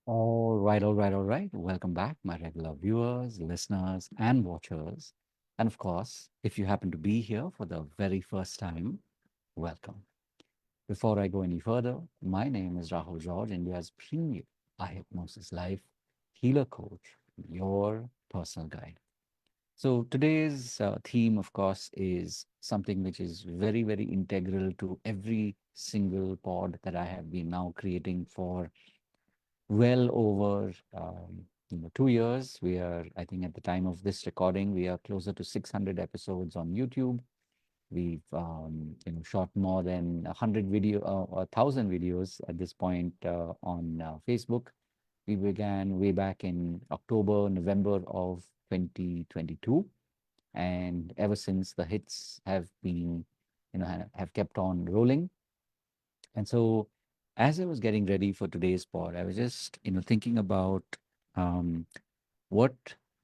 All right. Welcome back, my regular viewers, listeners, and watchers. And of course, if you happen to be here for the very first time, welcome. Before I go any further, my name is Rahul George, India's premier Hypnosis Life healer coach, your personal guide. So today's theme, of course, is something which is very, very integral to every single pod that I have been now creating for well over 2 years. We are, I think, at the time of this recording, we are closer to 600 episodes on YouTube. We've shot more than 1,000 videos at this point on Facebook. We began way back in October, November of 2022, and ever since the hits have been, have kept on rolling. And so, as I was getting ready for today's pod, I was just, thinking about um, what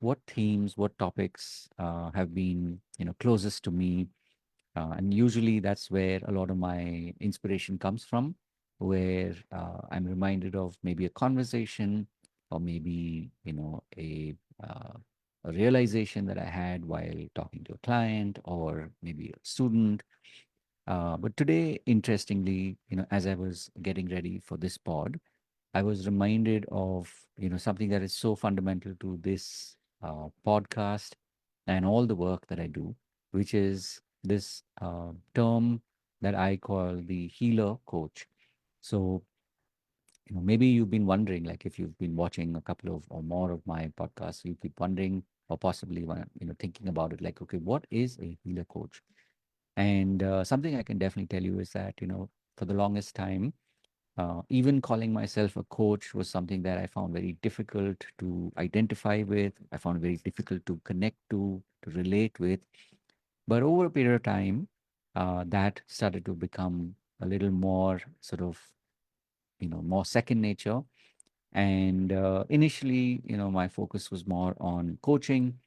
what themes, what topics have been, closest to me, and usually that's where a lot of my inspiration comes from, where I'm reminded of maybe a conversation, or maybe a realization that I had while talking to a client, or maybe a student. But today, interestingly, as I was getting ready for this pod, I was reminded of, something that is so fundamental to this podcast and all the work that I do, which is this term that I call the healer coach. So, maybe you've been wondering, like if you've been watching a couple of or more of my podcasts, you keep wondering, or possibly, thinking about it, like, okay, what is a healer coach? And something I can definitely tell you is that, for the longest time, even calling myself a coach was something that I found very difficult to identify with. I found very difficult to connect to relate with. But over a period of time, that started to become a little more sort of, more second nature. And initially, my focus was more on coaching.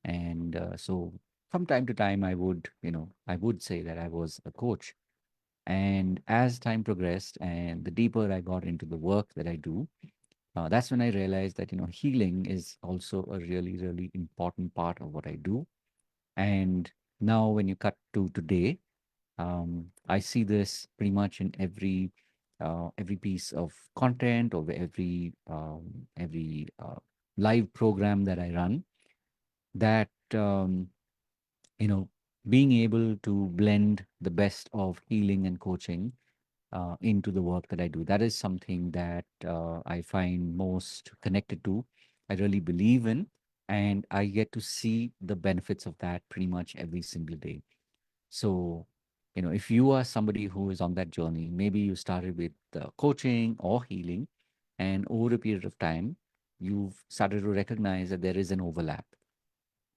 And so from time to time, I would say that I was a coach. And as time progressed and the deeper I got into the work that I do, that's when I realized that, healing is also a really, really important part of what I do. And now when you cut to today, I see this pretty much in every piece of content, or every live program that I run, that you know being able to blend the best of healing and coaching into the work that I do. That is something that I find most connected to. I really believe in, and I get to see the benefits of that pretty much every single day. So, if you are somebody who is on that journey, maybe you started with coaching or healing, and over a period of time, you've started to recognize that there is an overlap.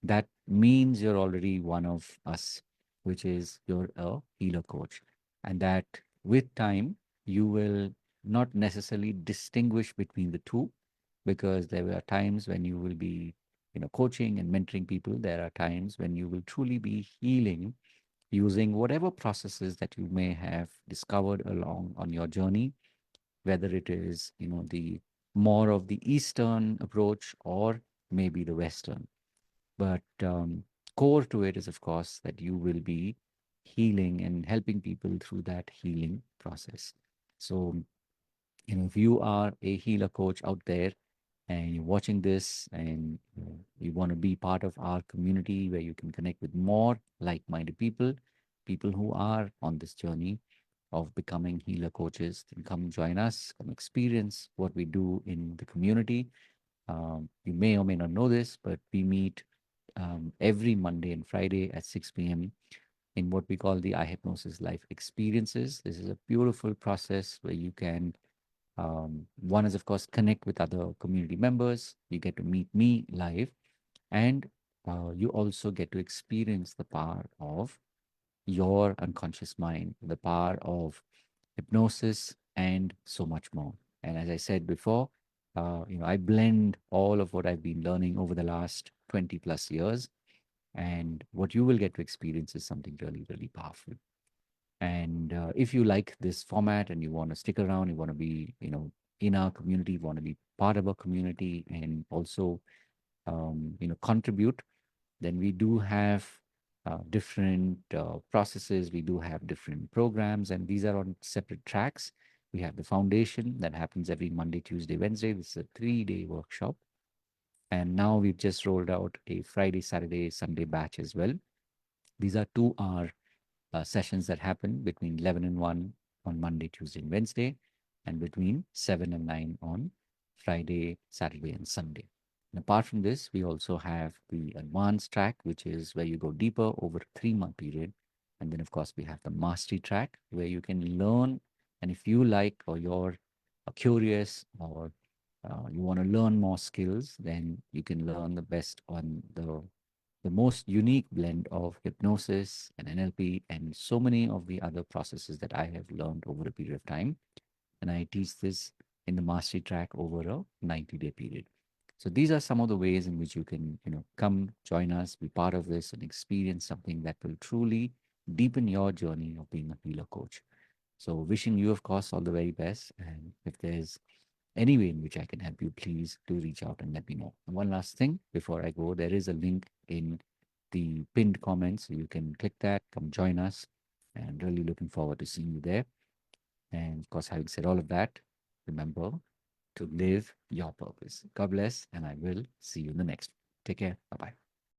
That means you're already one of us, which is you're a healer coach. And that with time, you will not necessarily distinguish between the two, because there are times when you will be, coaching and mentoring people. There are times when you will truly be healing using whatever processes that you may have discovered along on your journey, whether it is, the more of the Eastern approach, or maybe the Western. But core to it is, of course, that you will be healing and helping people through that healing process. So, if you are a healer coach out there and you're watching this, and you want to be part of our community where you can connect with more like-minded people, people who are on this journey of becoming healer coaches, then come join us, come experience what we do in the community. You may or may not know this, but we meet every Monday and Friday at 6 p.m. in what we call the iHypnosis Life Experiences. This is a beautiful process where you can, one is, of course, connect with other community members. You get to meet me live, and you also get to experience the power of your unconscious mind, the power of hypnosis, and so much more. And as I said before, I blend all of what I've been learning over the last 20 plus years. And what you will get to experience is something really, really powerful. And if you like this format and you want to stick around, you want to be, in our community, you want to be part of our community and also contribute, then we do have different processes. We do have different programs, and these are on separate tracks. We have the foundation that happens every Monday, Tuesday, Wednesday. This is a 3-day workshop. And now we've just rolled out a Friday, Saturday, Sunday batch as well. These are 2 hour sessions that happen between 11 and 1 on Monday, Tuesday, and Wednesday, and between 7 and 9 on Friday, Saturday, and Sunday. And apart from this, we also have the advanced track, which is where you go deeper over a 3-month period. And then, of course, we have the mastery track, where you can learn. And if you like, or you're curious, or you want to learn more skills, then you can learn the best on the most unique blend of hypnosis and NLP and so many of the other processes that I have learned over a period of time. And I teach this in the mastery track over a 90-day period. So these are some of the ways in which you can, come join us, be part of this, and experience something that will truly deepen your journey of being a healer coach. So wishing you, of course, all the very best. And if there's any way in which I can help you, please do reach out and let me know. And one last thing before I go, there is a link in the pinned comments. So you can click that, come join us, and really looking forward to seeing you there. And of course, having said all of that, remember to live your purpose. God bless, and I will see you in the next one. Take care. Bye bye.